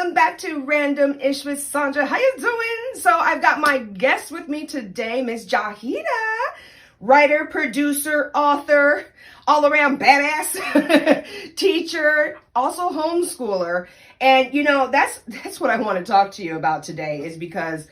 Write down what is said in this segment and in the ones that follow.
welcome back to Random Ish with Sandra. How you doing? So I've got my guest with me today, Miss Jahidah, writer, producer, author, all around badass, teacher, also homeschooler. And that's what I want to talk to you about today, is because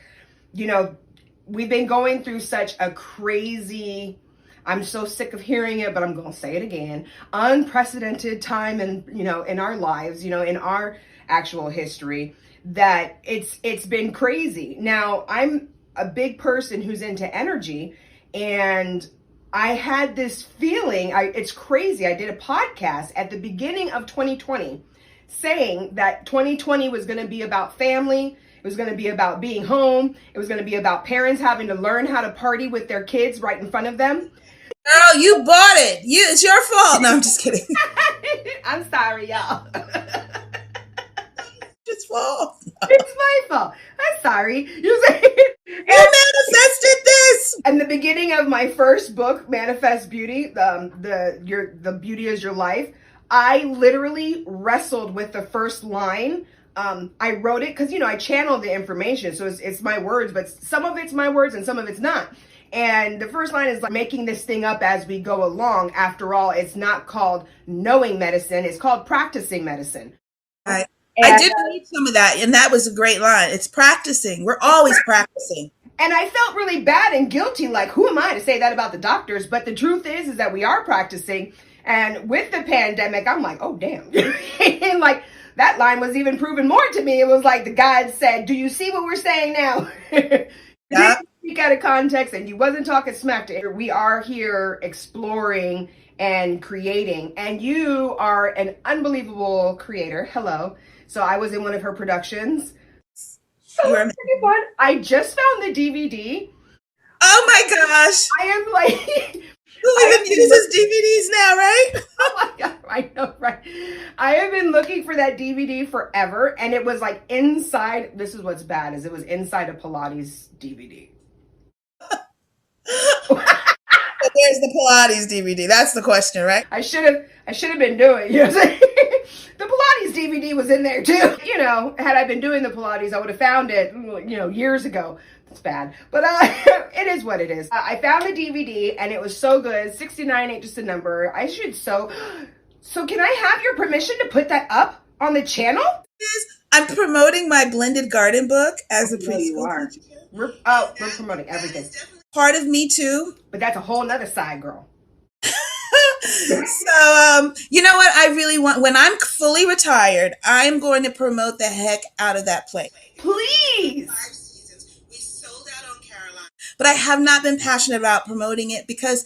we've been going through such a crazy, I'm so sick of hearing it, but I'm going to say it again, unprecedented time in our lives, in our actual history, that it's been crazy. Now, I'm a big person who's into energy, and I had this feeling, it's crazy. I did a podcast at the beginning of 2020 saying that 2020 was going to be about family. It was going to be about being home. It was going to be about parents having to learn how to party with their kids right in front of them. Girl, you bought it. It's your fault. No, I'm just kidding. I'm sorry, y'all. It's fault. It's my fault. I'm sorry. You manifested this. In the beginning of my first book, Manifest Beauty, the beauty is your life, I literally wrestled with the first line. I wrote it because I channeled the information, so it's my words, but some of it's my words and some of it's not. And the first line is like making this thing up as we go along. After all, it's not called knowing medicine. It's called practicing medicine. I did read some of that, and that was a great line. It's practicing. We're always practicing. And I felt really bad and guilty, like, who am I to say that about the doctors? But the truth is that we are practicing. And with the pandemic, I'm like, oh, damn. And like, that line was even proven more to me. It was like the guide said, do you see what we're saying now? Yep. Speak out of context, and you wasn't talking smack to her. We are here exploring and creating, and you are an unbelievable creator. Hello. So I was in one of her productions. So fun. I just found the DVD. Oh my gosh. I am like... Who even uses DVDs now, right? Oh my God, I know, right? I have been looking for that DVD forever, and it was like inside, this is what's bad, is it was inside a Pilates DVD. So there's the Pilates DVD. That's the question, right? I should have been doing, you know what I'm saying? The Pilates DVD was in there too. Had I been doing the Pilates, I would have found it, years ago. It's bad, but it is what it is. I found the DVD and it was so good. 69 ain't just a number. So can I have your permission to put that up on the channel? I'm promoting my blended garden book as a preschool teacher. We're promoting everything. Part of me too. But that's a whole nother side, girl. So, you know what? I really want, when I'm fully retired, I'm going to promote the heck out of that play. Please. But I have not been passionate about promoting it because,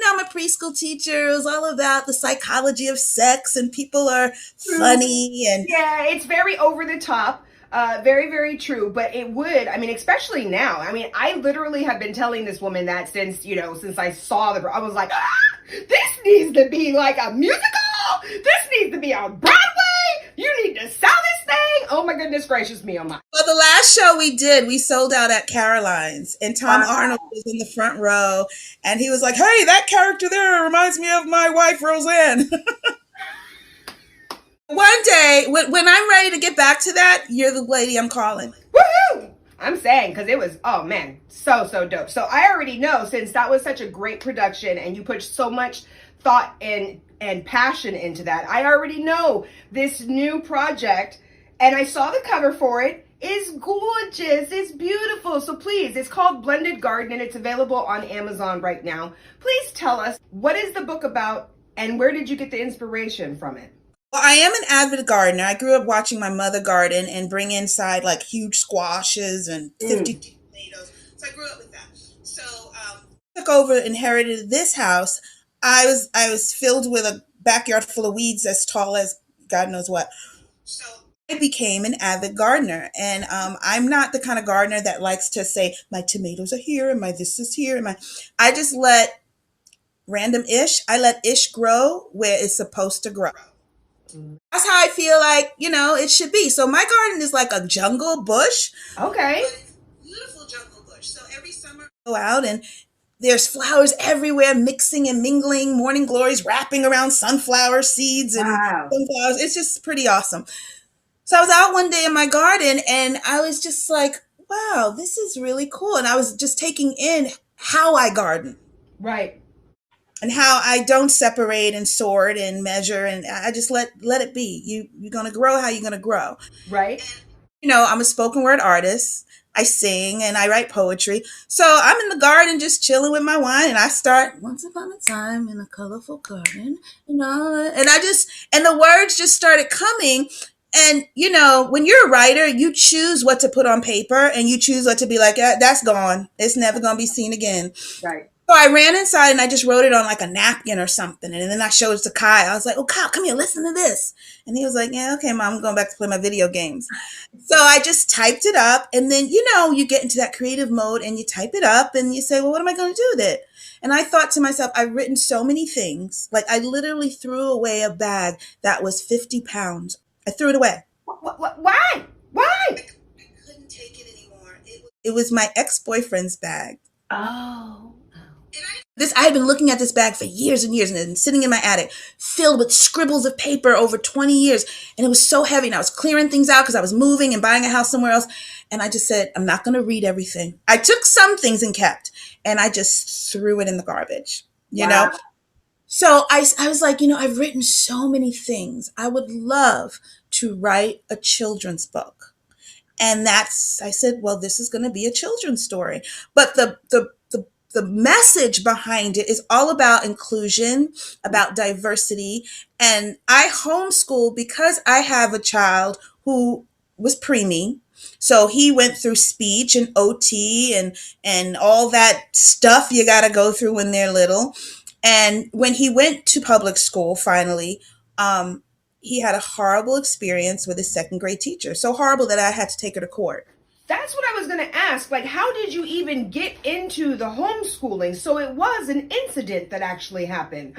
I'm a preschool teacher. It was all about the psychology of sex and people are funny. And yeah, it's very over the top. Very, very true. But it would, especially now. I literally have been telling this woman that since I saw I was like, this needs to be like a musical. This needs to be on Broadway. You need to sell this thing. Oh my goodness gracious me, oh my. Well, the last show we did, we sold out at Caroline's, and Tom Arnold was in the front row, and he was like, hey, that character there reminds me of my wife, Roseanne. One day, when I'm ready to get back to that, you're the lady I'm calling. Woohoo! I'm saying, because it was, oh man, so dope. So I already know, since that was such a great production and you put so much thought and passion into that, I already know this new project, and I saw the cover for it, is gorgeous. It's beautiful. So please, it's called Blended Garden, and it's available on Amazon right now. Please tell us, what is the book about, and where did you get the inspiration from it? Well, I am an avid gardener. I grew up watching my mother garden and bring inside like huge squashes and 50 tomatoes. So I grew up with that. So took over, inherited this house. I was filled with a backyard full of weeds as tall as God knows what. So I became an avid gardener, and I'm not the kind of gardener that likes to say my tomatoes are here and my this is here and I just let I let ish grow where it's supposed to grow. That's how I feel like, it should be. So my garden is like a jungle bush. Okay. Beautiful jungle bush. So every summer I go out and there's flowers everywhere, mixing and mingling, morning glories wrapping around sunflower seeds and sunflowers. It's just pretty awesome. So I was out one day in my garden and I was just like, wow, this is really cool. And I was just taking in how I garden Right. and how I don't separate and sort and measure, and I just let it be. You're gonna grow how you're gonna grow. Right. I'm a spoken word artist. I sing and I write poetry. So I'm in the garden just chilling with my wine, and I start once upon a time in a colorful garden, and and the words just started coming. And when you're a writer, you choose what to put on paper and you choose what to be like, that's gone. It's never gonna be seen again. Right. So I ran inside and I just wrote it on like a napkin or something. And then I showed it to Kyle. I was like, oh, Kyle, come here, listen to this. And he was like, yeah, okay, Mom, I'm going back to play my video games. So I just typed it up. And then, you get into that creative mode and you type it up and you say, well, what am I going to do with it? And I thought to myself, I've written so many things. Like I literally threw away a bag that was 50 pounds. I threw it away. Why? Why? I couldn't take it anymore. It was my ex-boyfriend's bag. Oh. I had been looking at this bag for years and years, and it's sitting in my attic, filled with scribbles of paper over 20 years. And it was so heavy. And I was clearing things out because I was moving and buying a house somewhere else. And I just said, I'm not going to read everything. I took some things and kept, and I just threw it in the garbage, Wow. So I was like, I've written so many things. I would love to write a children's book. And I said, well, this is going to be a children's story. But the message behind it is all about inclusion, about diversity. And I homeschool because I have a child who was preemie. So he went through speech and OT and all that stuff you got to go through when they're little. And when he went to public school, finally, he had a horrible experience with his second grade teacher. So horrible that I had to take her to court. That's what I was going to ask. Like, how did you even get into the homeschooling? So it was an incident that actually happened.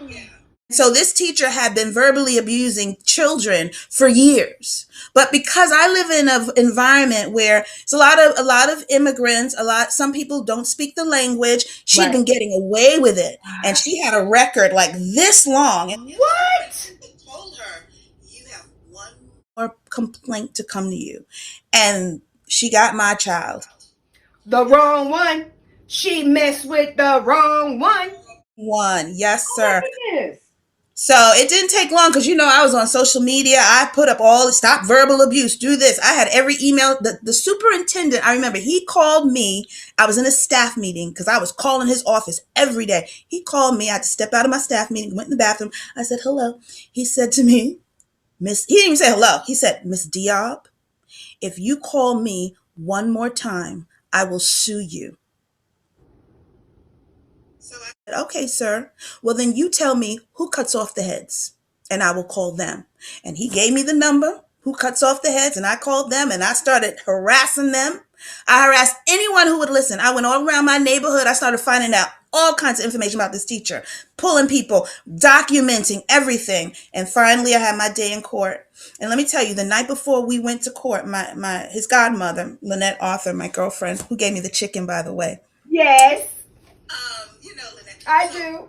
Yeah. So this teacher had been verbally abusing children for years. But because I live in an environment where it's a lot of immigrants, some people don't speak the language, she'd been getting away with it. And she had a record like this long. What? Told her, you have one more complaint to come to you. And she got my child. The wrong one. She messed with the wrong one. Yes, sir. Oh my goodness. So it didn't take long because, I was on social media. I put up all the stop verbal abuse, do this. I had every email. The superintendent, I remember he called me. I was in a staff meeting because I was calling his office every day. He called me. I had to step out of my staff meeting, went in the bathroom. I said, hello. He said to me, he didn't even say hello. He said, Miss Diab, if you call me one more time, I will sue you. So I said, okay, sir. Well, then you tell me who cuts off the heads and I will call them. And he gave me the number, who cuts off the heads, and I called them and I started harassing them. I harassed anyone who would listen. I went all around my neighborhood. I started finding out all kinds of information about this teacher, pulling people, documenting everything. And finally, I had my day in court. And let me tell you, the night before we went to court, his godmother, Lynette Arthur, my girlfriend, who gave me the chicken, by the way. Yes. Lynette. I do.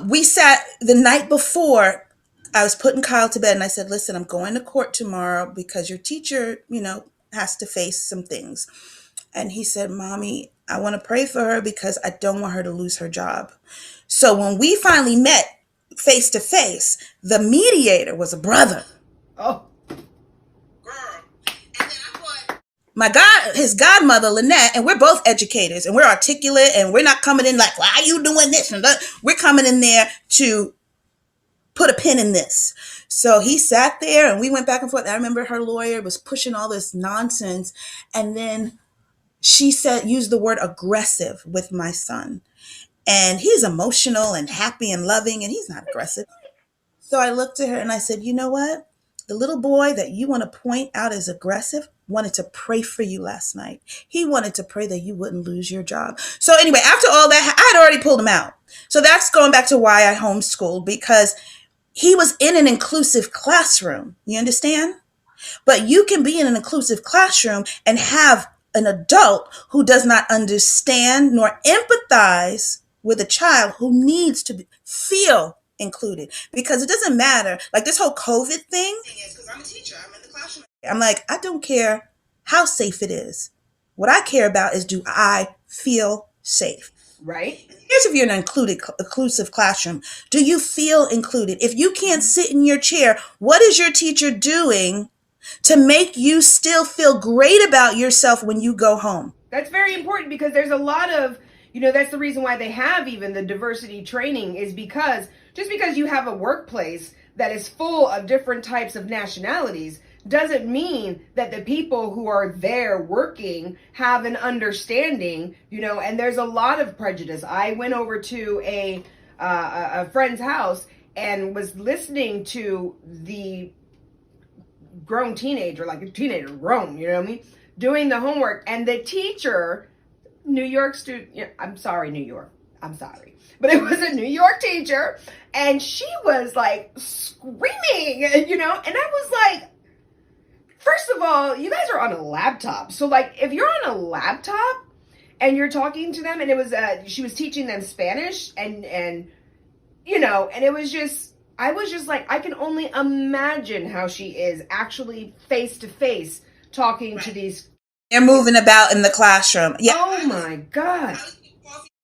We sat the night before. I was putting Kyle to bed and I said, listen, I'm going to court tomorrow because your teacher, has to face some things. And he said, Mommy, I want to pray for her because I don't want her to lose her job. So when we finally met face to face, the mediator was a brother. Oh. His godmother, Lynette, and we're both educators and we're articulate and we're not coming in like, why are you doing this? And that? We're coming in there to put a pin in this. So he sat there and we went back and forth. I remember her lawyer was pushing all this nonsense. And then she used the word aggressive with my son. And he's emotional and happy and loving and he's not aggressive. So I looked at her and I said, you know what? The little boy that you want to point out as aggressive wanted to pray for you last night. He wanted to pray that you wouldn't lose your job. So anyway, after all that, I had already pulled him out. So that's going back to why I homeschooled, because he was in an inclusive classroom. You understand? But you can be in an inclusive classroom and have an adult who does not understand nor empathize with a child who needs to feel included, because it doesn't matter. Like this whole COVID thing is, because I'm a teacher, I'm in the classroom. I'm like, I don't care how safe it is. What I care about is, do I feel safe? Right. Here's if you're in an inclusive classroom. Do you feel included? If you can't sit in your chair, what is your teacher doing to make you still feel great about yourself when you go home? That's very important, because there's a lot of, that's the reason why they have even the diversity training, is because just because you have a workplace that is full of different types of nationalities doesn't mean that the people who are there working have an understanding, and there's a lot of prejudice. I went over to a friend's house and was listening to the grown teenager, like a teenager grown, you know what I mean, doing the homework, and the teacher, New York student, I'm sorry, New York, I'm sorry, but it was a New York teacher, and she was like screaming, and I was like, first of all, you guys are on a laptop, so like if you're on a laptop and you're talking to them, and it was she was teaching them Spanish, and and it was just, I was just like, I can only imagine how she is actually face to face talking to these. They're moving about in the classroom. Yeah. Oh my God.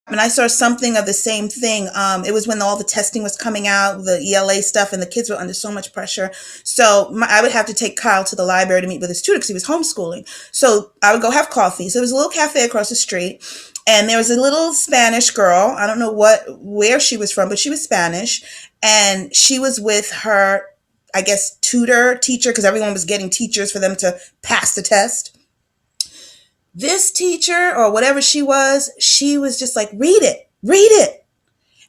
And I saw something of the same thing. It was when all the testing was coming out, the ELA stuff, and the kids were under so much pressure. So I would have to take Kyle to the library to meet with his tutor because he was homeschooling. So I would go have coffee. So there was a little cafe across the street, and there was a little Spanish girl. I don't know where she was from, but she was Spanish, and she was with her, I guess, teacher, because everyone was getting teachers for them to pass the test. This teacher, or whatever she was just like, read it.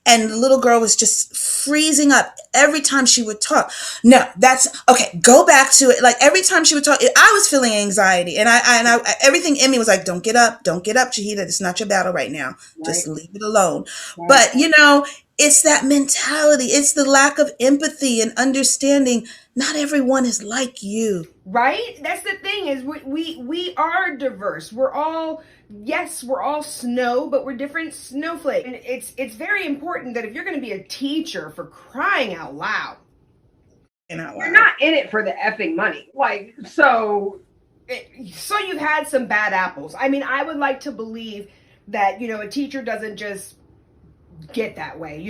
And the little girl was just freezing up every time she would talk. No, that's okay. Go back to it. Like every time she would talk, I was feeling anxiety, and I everything in me was like, don't get up, Jahidah. It's not your battle right now. Right. Just leave it alone. Right. But it's that mentality. It's the lack of empathy and understanding. Not everyone is like you. Right? That's the thing, is we are diverse. We're all snow, but we're different snowflakes. And it's very important that if you're going to be a teacher, for crying out loud, you're not in it for the effing money. Like, so you've had some bad apples. I mean, I would like to believe that, a teacher doesn't just get that way.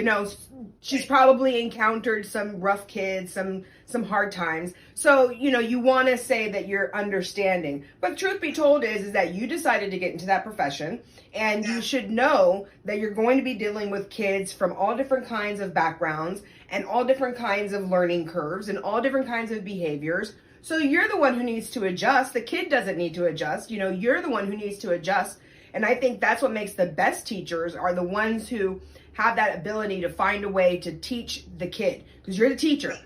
She's probably encountered some rough kids, some hard times. So, you want to say that you're understanding. But truth be told is that you decided to get into that profession, and you should know that you're going to be dealing with kids from all different kinds of backgrounds and all different kinds of learning curves and all different kinds of behaviors. So you're the one who needs to adjust. The kid doesn't need to adjust. You're the one who needs to adjust. And I think that's what makes the best teachers, are the ones who have that ability to find a way to teach the kid, because you're the teacher.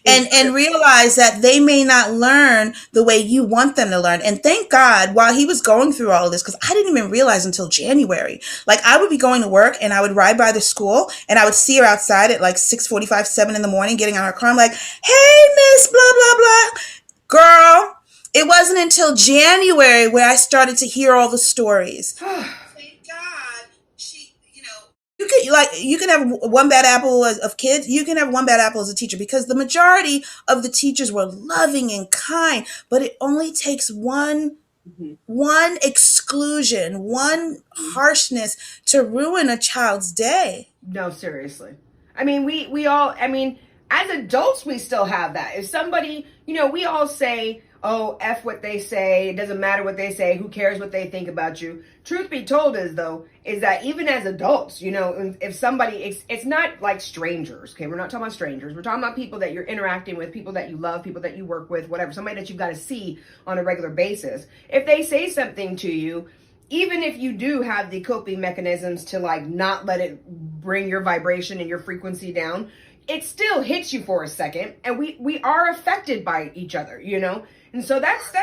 And realize that they may not learn the way you want them to learn. And thank God, while he was going through all of this, because I didn't even realize until January, like I would be going to work and I would ride by the school and I would see her outside at like 6:45, 7 in the morning, getting out of her car. I'm like, hey, miss, blah, blah, blah. Girl, it wasn't until January where I started to hear all the stories. Thank God. You can have one bad apple of kids. You can have one bad apple as a teacher, because the majority of the teachers were loving and kind, but it only takes one exclusion, one harshness to ruin a child's day. No, seriously. I mean, we all, as adults, we still have that. If somebody, we all say, oh, F what they say, it doesn't matter what they say, who cares what they think about you. Truth be told is that even as adults, if somebody, it's not like strangers, okay? We're not talking about strangers. We're talking about people that you're interacting with, people that you love, people that you work with, whatever, somebody that you've got to see on a regular basis. If they say something to you, even if you do have the coping mechanisms to like not let it bring your vibration and your frequency down, it still hits you for a second, and we are affected by each other, and so that's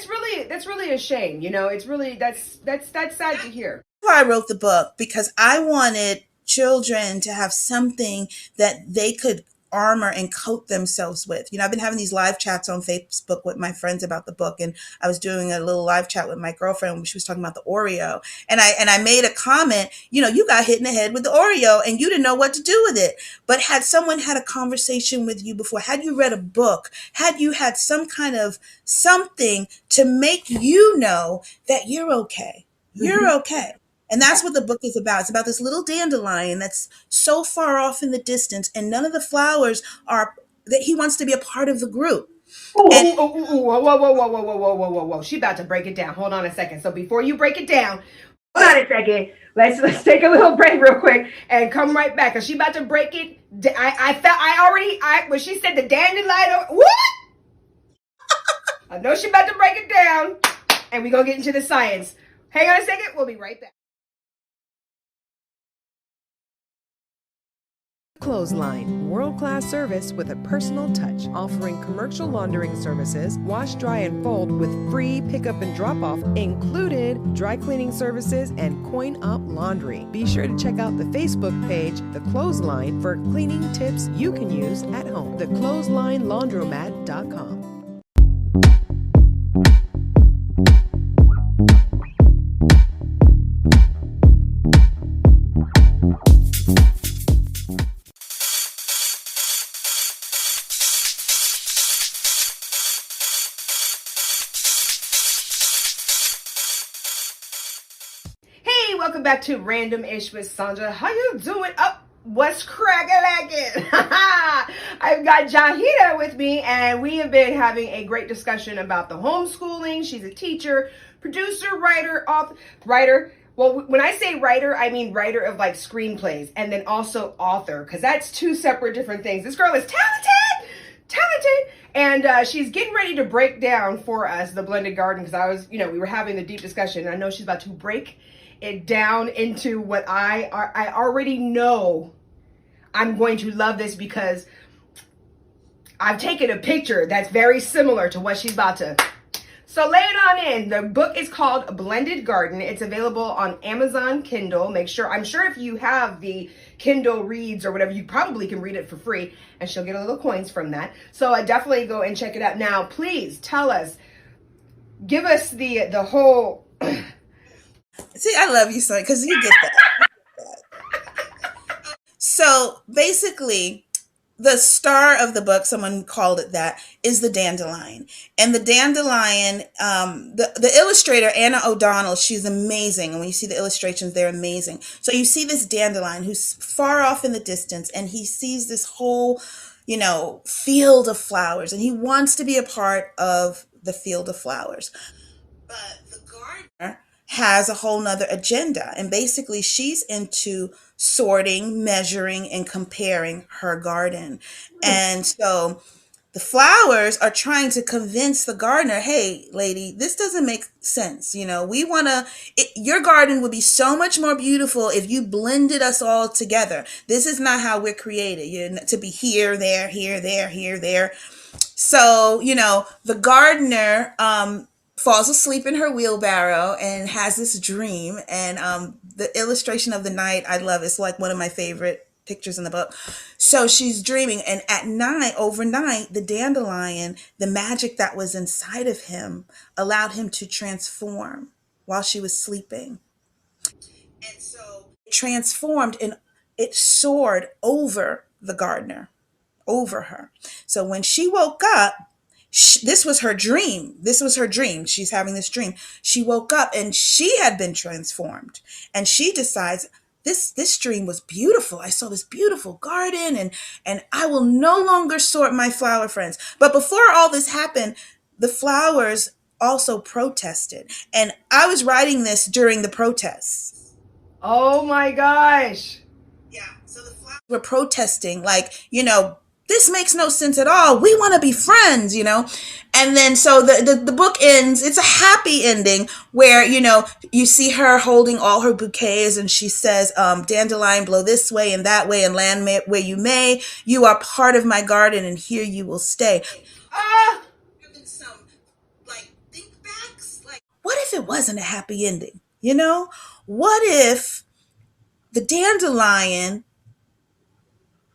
really a shame, It's really that's sad to hear. That's why I wrote the book, because I wanted children to have something that they could armor and coat themselves with. I've been having these live chats on Facebook with my friends about the book, and I was doing a little live chat with my girlfriend when she was talking about the Oreo, and I made a comment. You got hit in the head with the Oreo, and you didn't know what to do with it. But had someone had a conversation with you before, had you read a book, had you had some kind of something to make you know that you're okay, you're okay. And that's what the book is about. It's about this little dandelion that's so far off in the distance, and none of the flowers are that he wants to be a part of the group. Oh, And oh, oh, oh, whoa, whoa, whoa, whoa, whoa, whoa, whoa, whoa, whoa, whoa. She about to break it down. Hold on a second. So before you break it down, hold on a second. Let's take a little break real quick and come right back. Cause she about to break it. When she said the dandelion, what? I know she about to break it down, and we're gonna get into the science. Hang on a second. We'll be right back. Clothesline, world-class service with a personal touch, offering commercial laundering services, wash, dry, and fold with free pickup and drop-off included, dry cleaning services, and coin-op laundry. Be sure to check out the Facebook page, The Clothesline, for cleaning tips you can use at home. TheClotheslineLaundromat.com. Hey, welcome back to Random Ish with Sandra. How you doing? What's cracking? I've got Jahidah with me, and we have been having a great discussion about the homeschooling. She's a teacher, producer, writer, author. Well, when I say writer, I mean writer of like screenplays, and then also author, because that's two separate different things. This girl is talented, and she's getting ready to break down for us the blended garden, because we were having a deep discussion, and I know she's about to break it down into what I already know. I'm going to love this because I've taken a picture that's very similar to what she's about to. So lay it on in. The book is called Blended Garden. It's available on Amazon Kindle. I'm sure if you have the Kindle Reads or whatever, you probably can read it for free, and she'll get a little coins from that. So I definitely go and check it out. Now, please tell us, give us the whole. see, I love you so because you get that. So basically, the star of the book, someone called it that, is the dandelion. And the dandelion, the illustrator, Anna O'Donnell, she's amazing. And when you see the illustrations, they're amazing. So you see this dandelion who's far off in the distance, and he sees this whole, field of flowers, and he wants to be a part of the field of flowers. But the gardener has a whole nother agenda. And basically, she's into sorting, measuring, and comparing her garden. And so the flowers are trying to convince the gardener, hey, lady, this doesn't make sense. Your garden would be so much more beautiful if you blended us all together. This is not how we're created, to be here, there, here, there, here, there. So, the gardener falls asleep in her wheelbarrow and has this dream. And the illustration of the night, I love. It's like one of my favorite pictures in the book. So she's dreaming, and at night, overnight, the dandelion, the magic that was inside of him, allowed him to transform while she was sleeping. And so it transformed, and it soared over the gardener, over her. So when she woke up, this was her dream. She's having this dream. She woke up and she had been transformed, and she decides, this dream was beautiful. I saw this beautiful garden, and I will no longer sort my flower friends. But before all this happened, the flowers also protested. And I was writing this during the protests. Oh my gosh. Yeah. So the flowers were protesting, like, this makes no sense at all. We want to be friends, And then so the book ends. It's a happy ending where, you see her holding all her bouquets, and she says, dandelion, blow this way and that way, and land where you may. You are part of my garden, and here you will stay. Some think backs. What if it wasn't a happy ending? What if the dandelion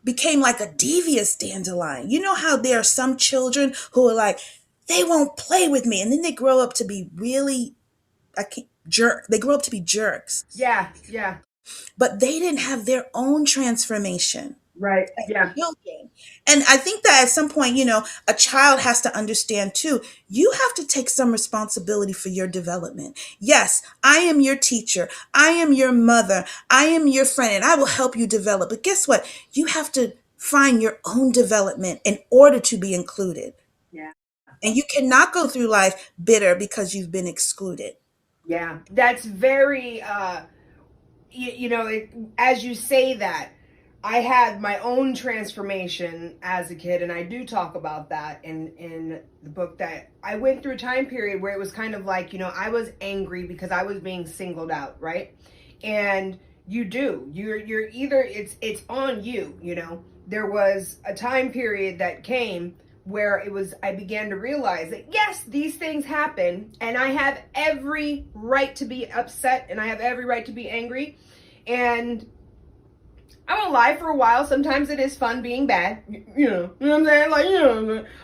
became like a devious dandelion. You know how there are some children who are like, they won't play with me. And then they grow up to be really, they grow up to be jerks. Yeah, yeah. But they didn't have their own transformation. Right. Yeah. Children. And I think that at some point, a child has to understand too, you have to take some responsibility for your development. Yes, I am your teacher. I am your mother. I am your friend, and I will help you develop. But guess what? You have to find your own development in order to be included. Yeah. And you cannot go through life bitter because you've been excluded. Yeah. That's very, as you say that, I had my own transformation as a kid, and I do talk about that in the book, that I went through a time period where it was kind of like, I was angry because I was being singled out, right? And you're either, it's on you, There was a time period that came where I began to realize that yes, these things happen, and I have every right to be upset, and I have every right to be angry. And I won't lie, for a while, sometimes it is fun being bad. You know what I'm saying? Like,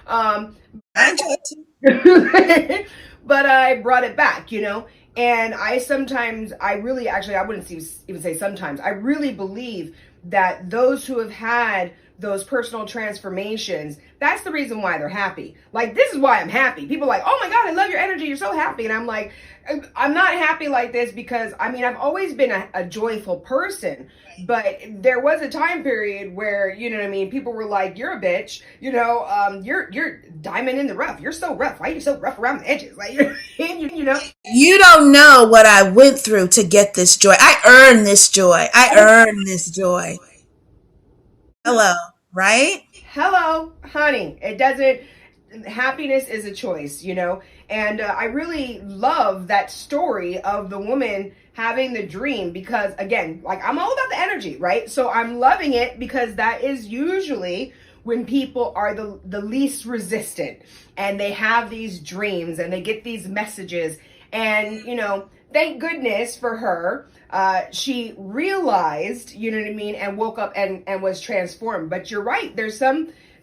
I enjoy it too. but I brought it back, and I wouldn't even say sometimes, I really believe that those who have had those personal transformations, that's the reason why they're happy. Like, this is why I'm happy. People are like, oh my God, I love your energy. You're so happy. And I'm like, I'm not happy like this because, I've always been a joyful person, but there was a time period where, people were like, you're a bitch, you're diamond in the rough. You're so rough. Why are you so rough around the edges? Like, You don't know what I went through to get this joy. I earned this joy. Hello, right? Hello, honey. Happiness is a choice, and I really love that story of the woman having the dream because, again, like, I'm all about the energy, right? So I'm loving it because that is usually when people are the least resistant, and they have these dreams and they get these messages, and, thank goodness for her. She realized, and woke up and was transformed. But you're right. There's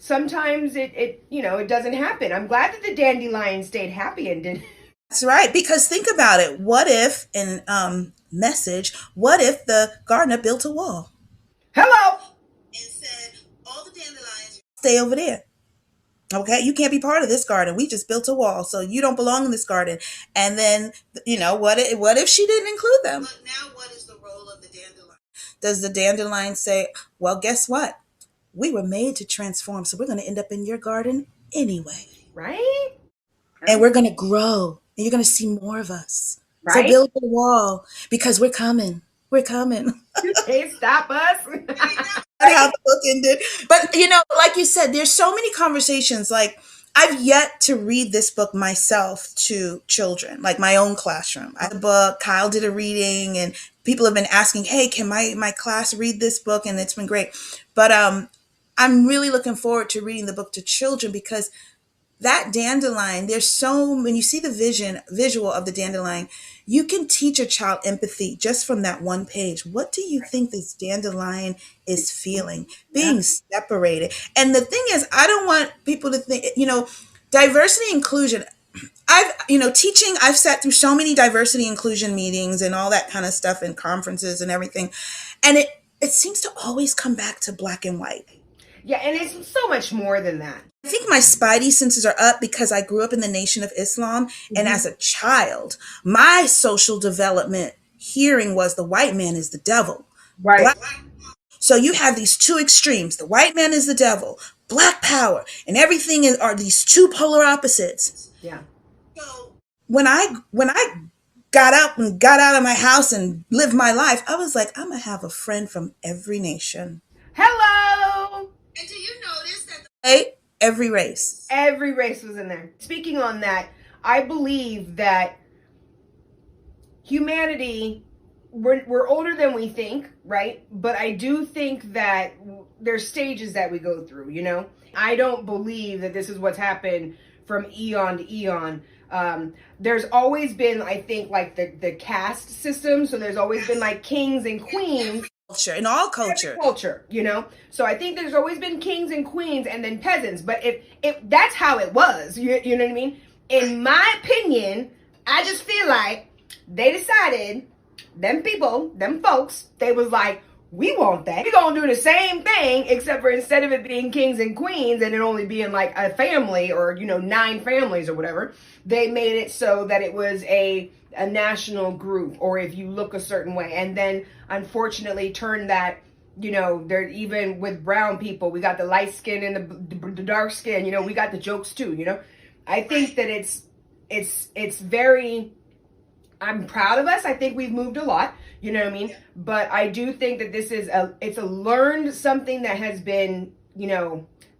sometimes it doesn't happen. I'm glad that the dandelion stayed happy and did. That's right. Because think about it. What if, what if the gardener built a wall? Hello. And said, all the dandelions stay over there. Okay, you can't be part of this garden. We just built a wall, so you don't belong in this garden. And then, what if she didn't include them? But now what is the role of the dandelion? Does the dandelion say, well, guess what? We were made to transform, so we're going to end up in your garden anyway. Right? And we're going to grow, and you're going to see more of us. Right? So build the wall, because we're coming. We're coming. You can't stop us. How the book ended. But, like you said, there's so many conversations. Like, I've yet to read this book myself to children, like my own classroom. I had a book, Kyle did a reading, and people have been asking, hey, can my class read this book? And it's been great. But I'm really looking forward to reading the book to children, because that dandelion, when you see the visual of the dandelion, you can teach a child empathy just from that one page. What do you think this dandelion is feeling? Being separated. And the thing is, I don't want people to think, diversity inclusion. I've sat through so many diversity inclusion meetings and all that kind of stuff and conferences and everything. And it seems to always come back to black and white. Yeah, and it's so much more than that. I think my spidey senses are up because I grew up in the Nation of Islam. Mm-hmm. And as a child, my social development hearing was the white man is the devil. Right. So you have these two extremes. The white man is the devil, black power, and everything are these two polar opposites. Yeah. So when I got up and got out of my house and lived my life, I was like, I'm going to have a friend from every nation. Hello. And do you notice that every race was in there? Speaking on that, I believe that humanity, we're older than we think, right? But I do think that there's stages that we go through, I don't believe that this is what's happened from eon to eon. There's always been, I think, like the caste system. So there's always been like kings and queens. culture, in all culture. Culture, you know. So I think there's always been kings and queens and then peasants, but if that's how it was, you know what I mean? In my opinion, I just feel like they decided, them people, them folks, they was like, we want that. We're gonna do the same thing, except for instead of it being kings and queens and it only being like a family or, 9 families or whatever, they made it so that it was a national group, or if you look a certain way. And then unfortunately turned that, they're even with brown people, we got the light skin and the dark skin, we got the jokes too, I think that it's very, I'm proud of us. I think we've moved a lot, you know what I mean? But I do think that this is it's a learned something that has been,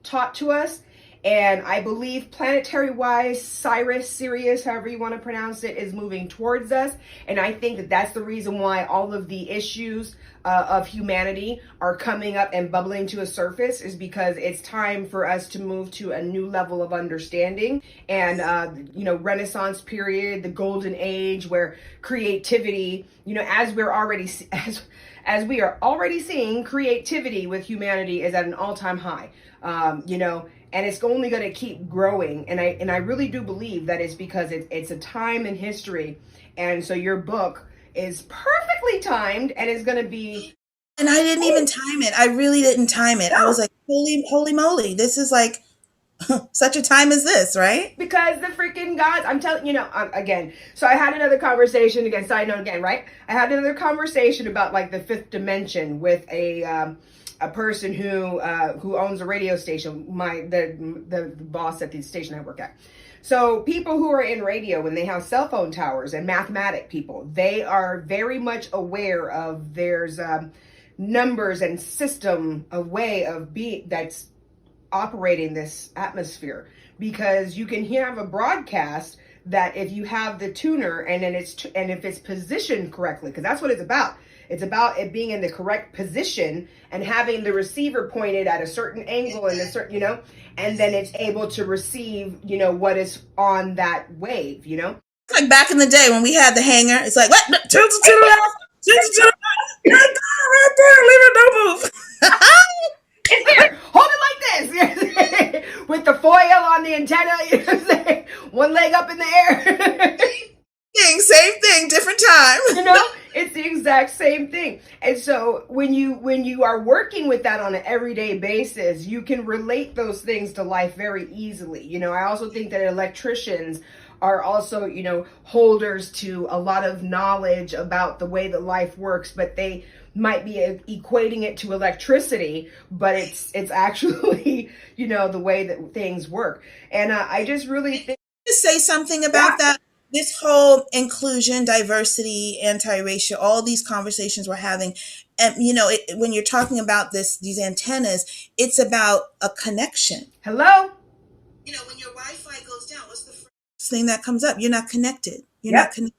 taught to us. And I believe planetary wise, Sirius, however you want to pronounce it, is moving towards us. And I think that that's the reason why all of the issues of humanity are coming up and bubbling to a surface, is because it's time for us to move to a new level of understanding. And, Renaissance period, the golden age, where creativity, as we're already, as we are already seeing, creativity with humanity is at an all-time high, and it's only going to keep growing. And I really do believe that it's because it's a time in history. And so your book is perfectly timed and is going to be. And I didn't even time it. I really didn't time it. No. I was like, holy moly, this is like such a time as this, right? Because the freaking gods, I'm telling again. So I had another conversation, again, side note again, right? I had another conversation about like the 5th dimension with a person who owns a radio station, the boss at the station I work at. So people who are in radio, when they have cell phone towers, and mathematic people, they are very much aware of there's numbers and system of way of being that's operating this atmosphere, because you can have a broadcast that if you have the tuner and then if it's positioned correctly, because that's what it's about. It's about it being in the correct position and having the receiver pointed at a certain angle and a certain, and then it's able to receive, what is on that wave, It's like back in the day when we had the hanger. It's like, what? Tilt it to the left. Tilt it to the left. Right there. Leave it. Don't move. It's there. Hold it like this. With the foil on the antenna, one leg up in the air. Same thing, different time. It's the exact same thing. And so when you are working with that on an everyday basis, you can relate those things to life very easily. I also think that electricians are also, holders to a lot of knowledge about the way that life works, but they might be equating it to electricity, but it's actually, the way that things work. And I just really think. Just say something about that. This whole inclusion, diversity, anti-racial, all these conversations we're having, and when you're talking about these antennas, it's about a connection. Hello? When your Wi-Fi goes down, what's the first thing that comes up? You're not connected. You're not connected.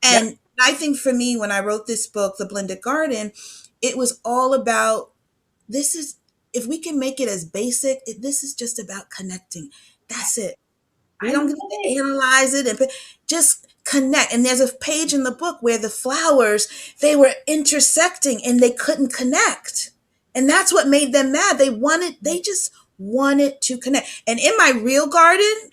And I think for me, when I wrote this book, The Blended Garden, it was all about, if we can make it as basic, this is just about connecting. That's it. We don't get to analyze it and just connect. And there's a page in the book where the flowers, they were intersecting and they couldn't connect. And that's what made them mad. They just wanted to connect. And in my real garden,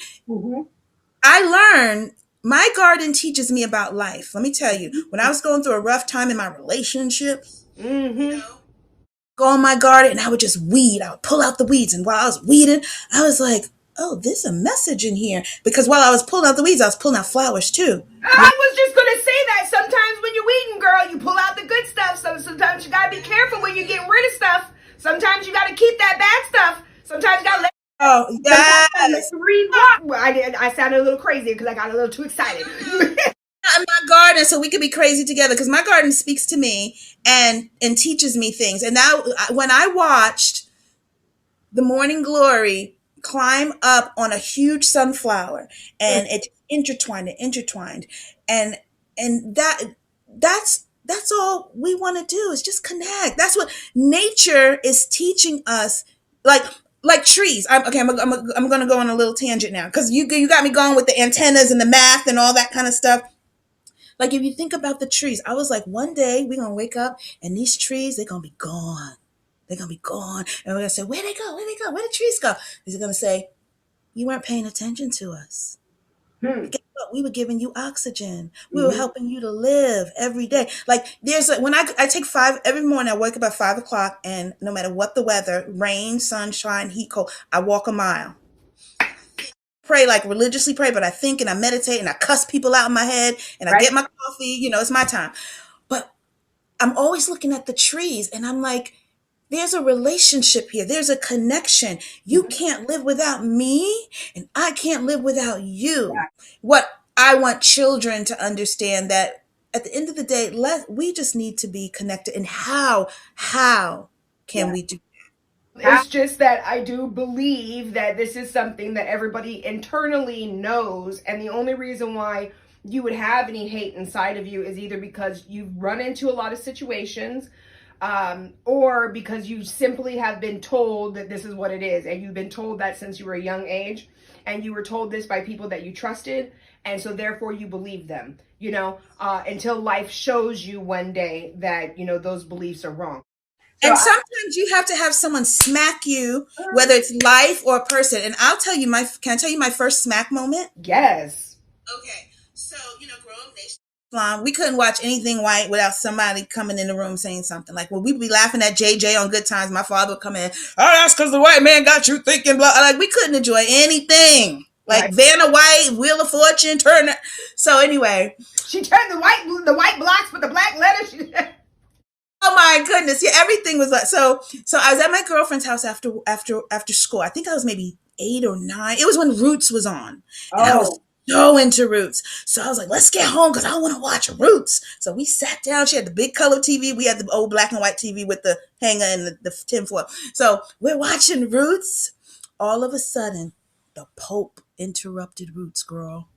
I learned, my garden teaches me about life. Let me tell you, when I was going through a rough time in my relationships, go in my garden and I would just weed. I would pull out the weeds. And while I was weeding, I was like, oh, there's a message in here. Because while I was pulling out the weeds, I was pulling out flowers too. I was just going to say that sometimes when you're weeding, girl, you pull out the good stuff. So sometimes you got to be careful when you're getting rid of stuff. Sometimes you got to keep that bad stuff. Sometimes you got to let. Oh, yes. I sounded a little crazy because I got a little too excited. In my garden, so we could be crazy together, because my garden speaks to me and teaches me things. And now when I watched the morning glory climb up on a huge sunflower and it intertwined and that's all we want to do, is just connect. That's what nature is teaching us, like trees. I'm going to go on a little tangent now, because you got me going with the antennas and the math and all that kind of stuff. Like if you think about the trees, I was like, one day we're going to wake up and these trees, they're going to be gone. They're going to be gone. And we're going to say, where'd they go? Where'd they go? Where'd the trees go? He's going to say, you weren't paying attention to us. Guess what? We were giving you oxygen. We were helping you to live every day. Like when I take 5 every morning, I wake up at 5 o'clock, and no matter what the weather, rain, sunshine, heat, cold, I walk a mile. Pray, like religiously pray, but I think and I meditate and I cuss people out in my head and I get my coffee, it's my time. But I'm always looking at the trees and I'm like, there's a relationship here. There's a connection. You can't live without me and I can't live without you. What I want children to understand, that at the end of the day, we just need to be connected. And how can we do? It's just that I do believe that this is something that everybody internally knows. And the only reason why you would have any hate inside of you is either because you've run into a lot of situations, or because you simply have been told that this is what it is. And you've been told that since you were a young age, and you were told this by people that you trusted. And so therefore you believe them, until life shows you one day that, those beliefs are wrong. And sometimes you have to have someone smack you, whether it's life or a person. And can I tell you my first smack moment? Yes. Okay. So, growing up nation, we couldn't watch anything white without somebody coming in the room saying something. Like when we'd be laughing at JJ on Good Times, my father would come in, oh, that's because the white man got you thinking, blah. Like we couldn't enjoy anything. Like Vanna White, Wheel of Fortune, Turner. So anyway. She turned the white blocks with the black letters. Oh my goodness. Yeah, everything was like so I was at my girlfriend's house after school. I think I was maybe 8 or 9. It was when Roots was on. And I was so into Roots. So I was like, let's get home because I want to watch Roots. So we sat down. She had the big color TV. We had the old black and white TV with the hanger and the tinfoil. So we're watching Roots. All of a sudden, the Pope interrupted Roots, girl.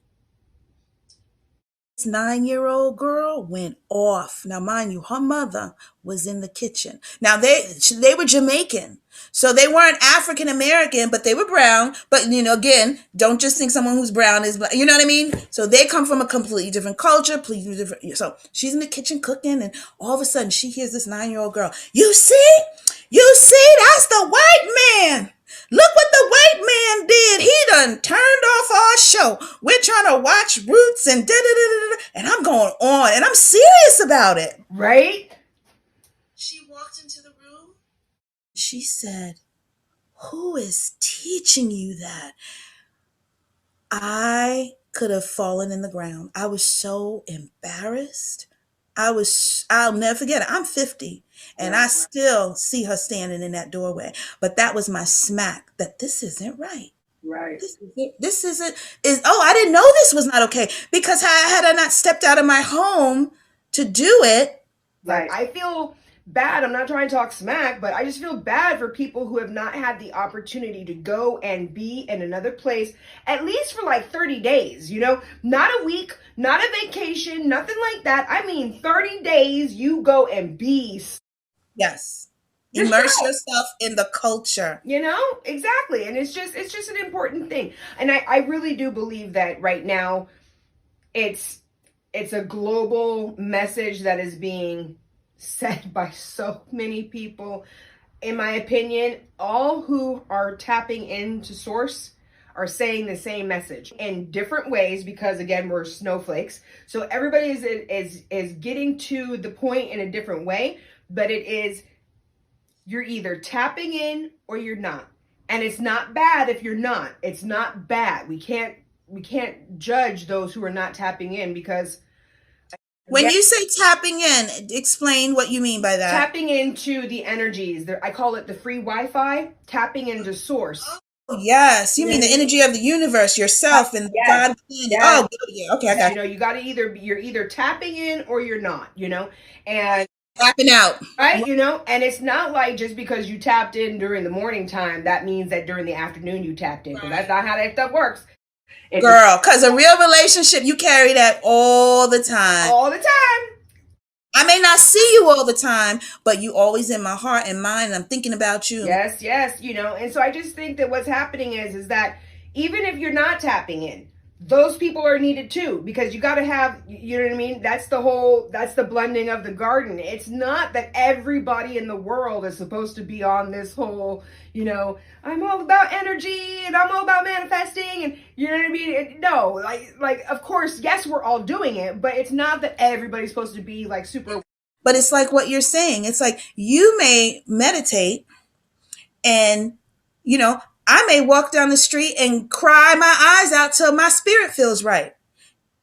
9-year-old girl went off. Now, mind you, her mother was in the kitchen. Now, they were Jamaican. So they weren't African American, but they were brown. But, again, don't just think someone who's brown is black. You know what I mean? So they come from a completely different culture. So she's in the kitchen cooking, and all of a sudden she hears this 9-year-old girl. You see, that's the white man. Look what the white man did. He done turned off our show. We're trying to watch Roots and da-da-da-da-da. And I'm going on. And I'm serious about it. Right? She walked into the room. She said, who is teaching you that? I could have fallen in the ground. I was so embarrassed. I'll never forget it. I'm 50 and I still see her standing in that doorway. But that was my smack that this isn't right. Right. I didn't know this was not okay because had I not stepped out of my home to do it. Right. I feel bad. I'm not trying to talk smack, but I just feel bad for people who have not had the opportunity to go and be in another place, at least for like 30 days, not a week, not a vacation, nothing like that. I mean, 30 days you go and be. Yes. Immerse yourself in the culture. Exactly. And it's just an important thing. And I really do believe that right now it's a global message that is being said by so many people. In my opinion, all who are tapping into source are saying the same message in different ways because, again, we're snowflakes. So everybody is getting to the point in a different way, but it is, you're either tapping in or you're not. And it's not bad if you're not. It's not bad. We can't judge those who are not tapping in because when you say tapping in, explain what you mean by that. Tapping into the energies. I call it the free Wi-Fi, tapping into source. Oh, yes. You mean the energy of the universe, yourself, and God. Yes. Oh, yeah. Okay, I got you. You got to you're either tapping in or you're not, and tapping out. Right, and it's not like just because you tapped in during the morning time, that means that during the afternoon you tapped in. Right. That's not how that stuff works. Girl, because a real relationship, you carry that all the time. All the time. I may not see you all the time, but you always in my heart and mind. I'm thinking about you. Yes. And so I just think that what's happening is that even if you're not tapping in, those people are needed too, because you got to have, you know what I mean? That's the blending of the garden. It's not that everybody in the world is supposed to be on this whole, I'm all about energy and I'm all about manifesting and you know what I mean? No, like of course, yes, we're all doing it, but it's not that everybody's supposed to be like super. But it's like what you're saying. It's like you may meditate and, I may walk down the street and cry my eyes out till my spirit feels right.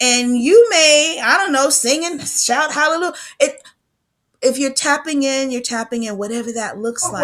And you may, I don't know, sing and shout hallelujah. If you're tapping in, whatever that looks like.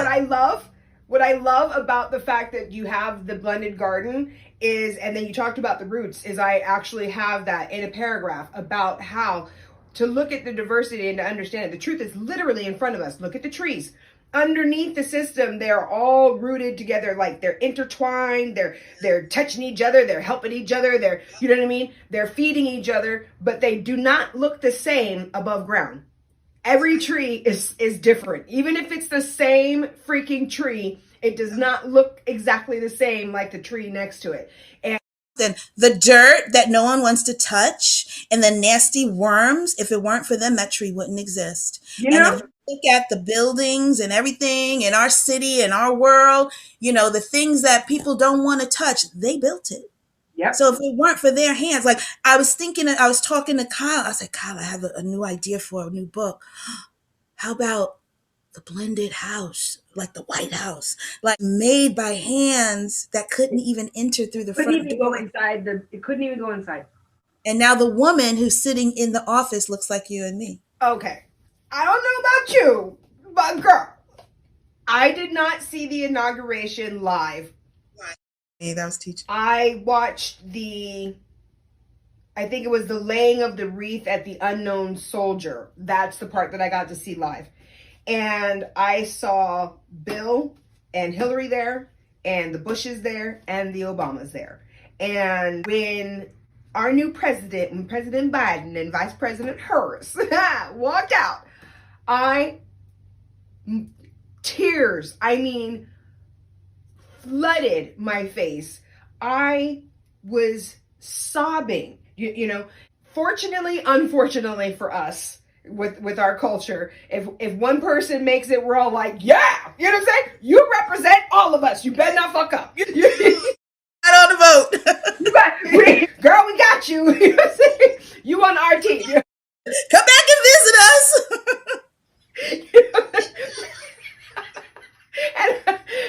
What I love about the fact that you have the blended garden is, and then you talked about the roots, is I actually have that in a paragraph about how to look at the diversity and to understand it. The truth is literally in front of us. Look at the trees. Underneath the system, they're all rooted together, like they're intertwined, they're touching each other, they're helping each other, you know what I mean? They're feeding each other, but they do not look the same above ground. Every tree is different. Even if it's the same freaking tree, it does not look exactly the same like the tree next to it. And then the dirt that no one wants to touch and the nasty worms, if it weren't for them, that tree wouldn't exist. And if you look at the buildings and everything in our city and our world, the things that people don't want to touch, they built it. Yep. So if it weren't for their hands, like I was talking to Kyle, I said, Kyle, I have a new idea for a new book. How about the blended house, like the White House, like made by hands that couldn't even enter through the front door. It couldn't even go inside. And now the woman who's sitting in the office looks like you and me. Okay. I don't know about you, but girl, I did not see the inauguration live. That was teaching. I watched I think it was the laying of the wreath at the unknown soldier. That's the part that I got to see live. And I saw Bill and Hillary there, and the Bushes there, and the Obamas there. And when our new president, when President Biden and Vice President Harris walked out, tears, flooded my face. I was sobbing, Fortunately, unfortunately for us, with our culture, if one person makes it, we're all like, yeah, you know what I'm saying? You represent all of us. You better not fuck up. Not on the vote. Girl, we got you. You know what I'm saying? You on our team. Come back and visit us.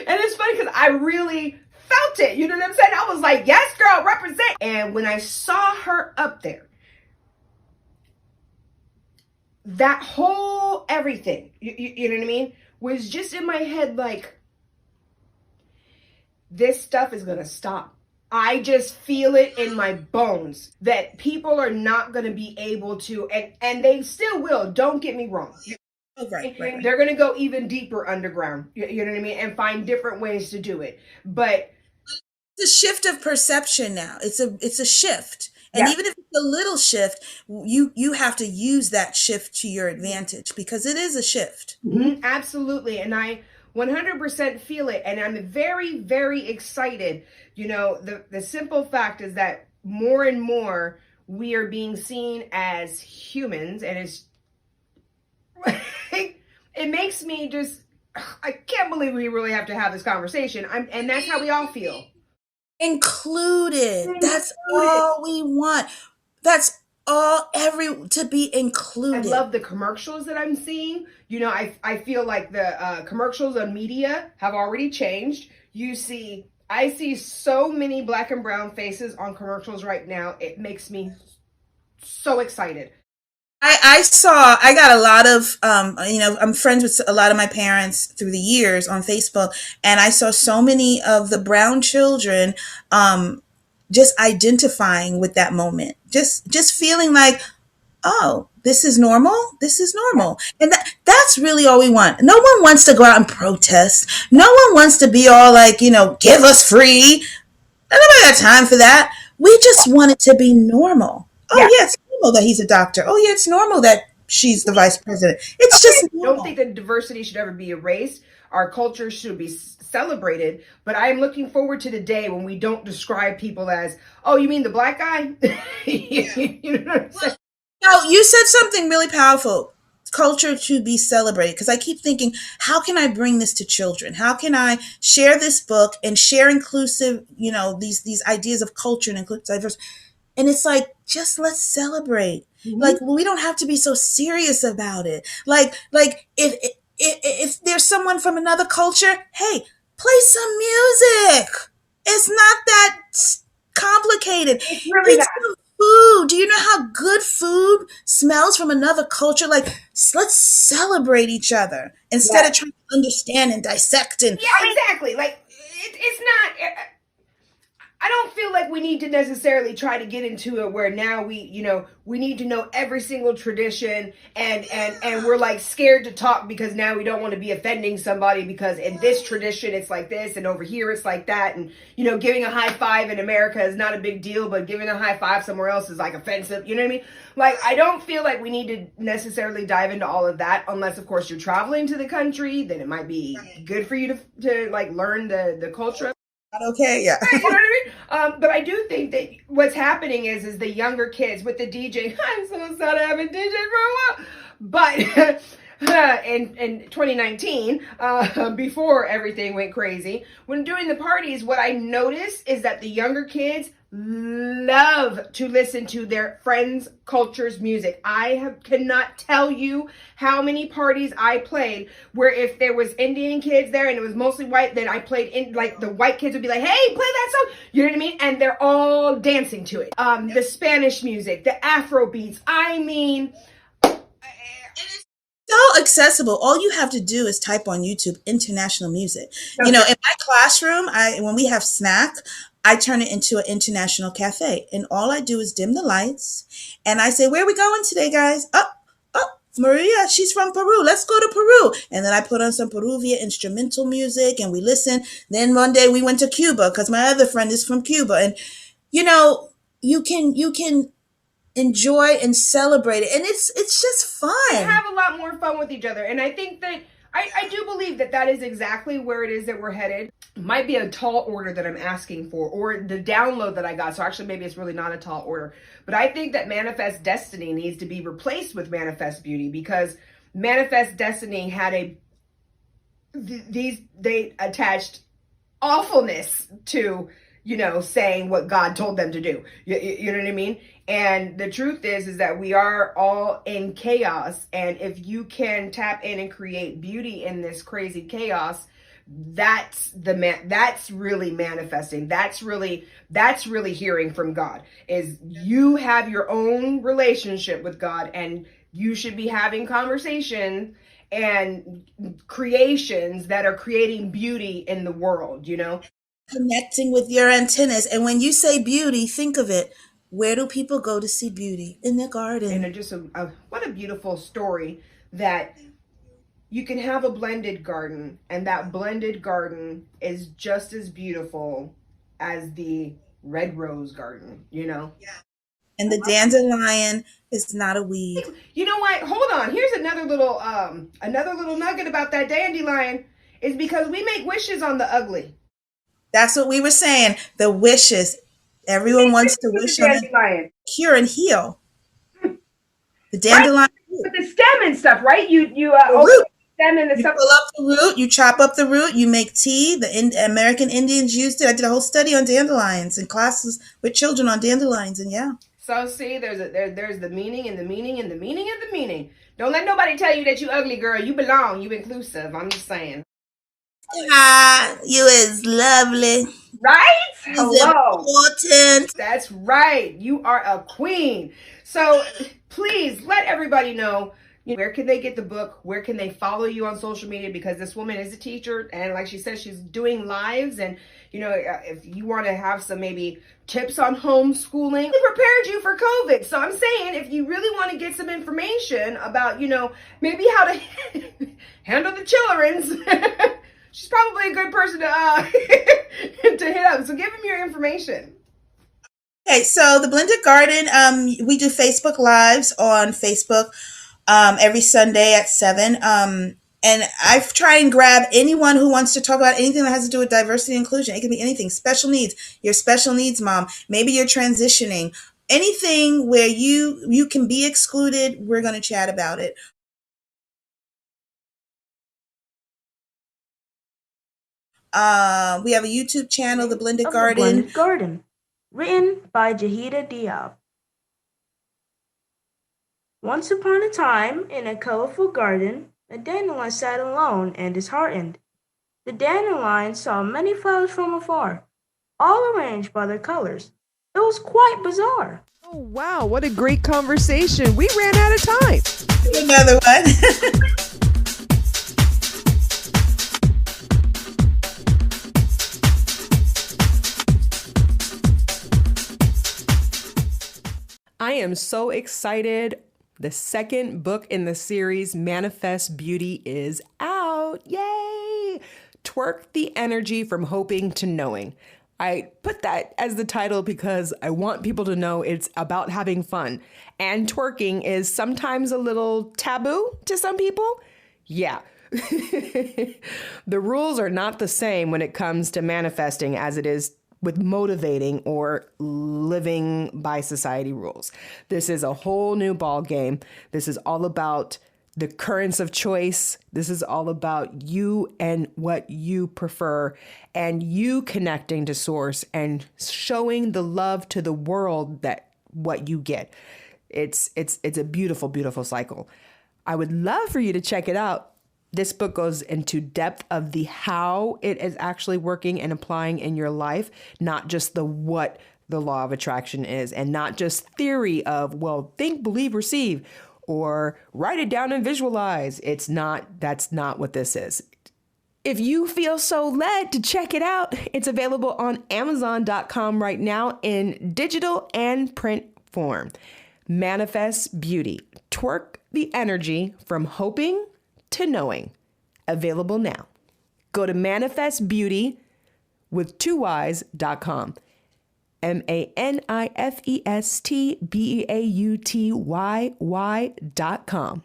And it's funny because I really felt it. You know what I'm saying? I was like, yes, girl, represent. And when I saw her up there, that whole everything, you know what I mean, was just in my head like, this stuff is going to stop. I just feel it in my bones that people are not going to be able to, and they still will, don't get me wrong. Oh, right. They're going to go even deeper underground, you know what I mean, and find different ways to do it. But it's a shift of perception now. It's a shift. And even if it's a little shift, you have to use that shift to your advantage because it is a shift. Mm-hmm. Absolutely. And I 100% feel it. And I'm very, very excited. The simple fact is that more and more we are being seen as humans, and it makes me I can't believe we really have to have this conversation. And that's how we all feel. Included. That's all we want. That's all to be included. I love the commercials that I'm seeing. I feel like the commercials on media have already changed. I see so many Black and brown faces on commercials right now. It makes me so excited. I got a lot of, I'm friends with a lot of my parents through the years on Facebook, and I saw so many of the brown children just identifying with that moment, just feeling like, oh, this is normal. This is normal. And that's really all we want. No one wants to go out and protest. No one wants to be all like, give us free. Nobody got time for that. We just want it to be normal. Oh, yeah. Yes. That he's a doctor. Oh yeah, it's normal that she's the vice president. It's just I don't think that diversity should ever be erased. Our culture should be celebrated, but I am looking forward to the day when we don't describe people as, oh, you mean the black guy? You know what I'm saying? No, you said something really powerful. Culture to be celebrated. Because I keep thinking, how can I bring this to children? How can I share this book and share inclusive, these ideas of culture and inclusive diversity? And it's like, just let's celebrate. Mhm. Like, we don't have to be so serious about it. Like if there's someone from another culture, hey, play some music. It's not that complicated. It's really not. Some food. Do you know how good food smells from another culture? Like, let's celebrate each other instead of trying to understand and dissect. And yeah, exactly. Like, it's not. I don't feel like we need to necessarily try to get into it where now we need to know every single tradition and we're like scared to talk because now we don't want to be offending somebody because in this tradition it's like this and over here it's like that, and giving a high five in America is not a big deal, but giving a high five somewhere else is like offensive. You know what I mean? Like, I don't feel like we need to necessarily dive into all of that unless of course you're traveling to the country. Then it might be good for you to like learn the culture. Okay, yeah. You know what I mean? But I do think that what's happening is the younger kids with the DJ. I'm so sad I haven't DJ for a while. But in 2019, before everything went crazy, when doing the parties, what I noticed is that the younger kids love to listen to their friends' culture's music. Cannot tell you how many parties I played where if there was Indian kids there and it was mostly white, then I played in, like, the white kids would be like, hey, play that song. You know what I mean? And they're all dancing to it. The Spanish music, the Afro beats. I mean, so accessible. All you have to do is type on YouTube international music. Okay. In my classroom, when we have snack, I turn it into an international cafe, and all I do is dim the lights, and I say, "Where are we going today, guys?" Oh, Maria, she's from Peru. Let's go to Peru. And then I put on some Peruvian instrumental music, and we listen. Then one day we went to Cuba because my other friend is from Cuba, and you can enjoy and celebrate it, and it's just fun. We have a lot more fun with each other, and I think that I do believe that is exactly where it is that we're headed. It might be a tall order that I'm asking for, or the download that I got. So actually, maybe it's really not a tall order, but I think that Manifest Destiny needs to be replaced with Manifest Beauty, because Manifest Destiny had they attached awfulness to saying what God told them to do. You know what I mean? And the truth is that we are all in chaos. And if you can tap in and create beauty in this crazy chaos, that's really manifesting. That's really hearing from God. Is you have your own relationship with God, and you should be having conversation and creations that are creating beauty in the world, Connecting with your antennas. And when you say beauty, think of it. Where do people go to see beauty? In their garden. And just what a beautiful story that you can have a blended garden, and that blended garden is just as beautiful as the red rose garden, Yeah. And the dandelion is not a weed. You know what? Hold on. Here's another little nugget about that dandelion, is because we make wishes on the ugly. That's what we were saying. The wishes. Everyone wants to wish on it. Cure and heal. The dandelion. Right? With the stem and stuff, right? You root. Stem and the you pull up the root. You chop up the root. You make tea. The American Indians used it. I did a whole study on dandelions and classes with children on dandelions, and yeah. So see, there's the meaning and the meaning and the meaning and the meaning. Don't let nobody tell you that you ugly, girl. You belong. You inclusive. I'm just saying. You is lovely. Right? Hello. Important. That's right. You are a queen. So please let everybody know, where can they get the book? Where can they follow you on social media? Because this woman is a teacher, and like she said, she's doing lives. And if you want to have some maybe tips on homeschooling, we prepared you for COVID. So I'm saying, if you really want to get some information about maybe how to handle the children's, she's probably a good person to hit up. So give him your information. Okay, so the Blended Garden, we do Facebook Lives on Facebook. every Sunday at 7. And I try and grab anyone who wants to talk about anything that has to do with diversity and inclusion. It can be anything, special needs, your special needs mom, maybe you're transitioning, anything where you can be excluded, we're going to chat about it. We have a YouTube channel, The Blended of The Garden. Blended Garden, written by Jahidah Diaab. Once upon a time, in a colorful garden, a dandelion sat alone and disheartened. The dandelion saw many flowers from afar, all arranged by their colors. It was quite bizarre. Oh, wow. What a great conversation. We ran out of time. Another one. I am so excited. The second book in the series, Manifest Beauty, is out. Yay! Twerk the energy from hoping to knowing. I put that as the title because I want people to know it's about having fun. And twerking is sometimes a little taboo to some people. Yeah. The rules are not the same when it comes to manifesting as it is with motivating or living by society rules. This is a whole new ball game. This is all about the currents of choice. This is all about you and what you prefer and you connecting to source and showing the love to the world that what you get. It's a beautiful, beautiful cycle. I would love for you to check it out. This book goes into depth of the how it is actually working and applying in your life, not just the what the law of attraction is, and not just theory of, well, think, believe, receive, or write it down and visualize. That's not what this is. If you feel so led to check it out, it's available on Amazon.com right now in digital and print form. Manifest Beauty. Twerk the energy from hoping to knowing. Available now. Go to manifestbeauty with 2y's.com. manifestbeauty.com.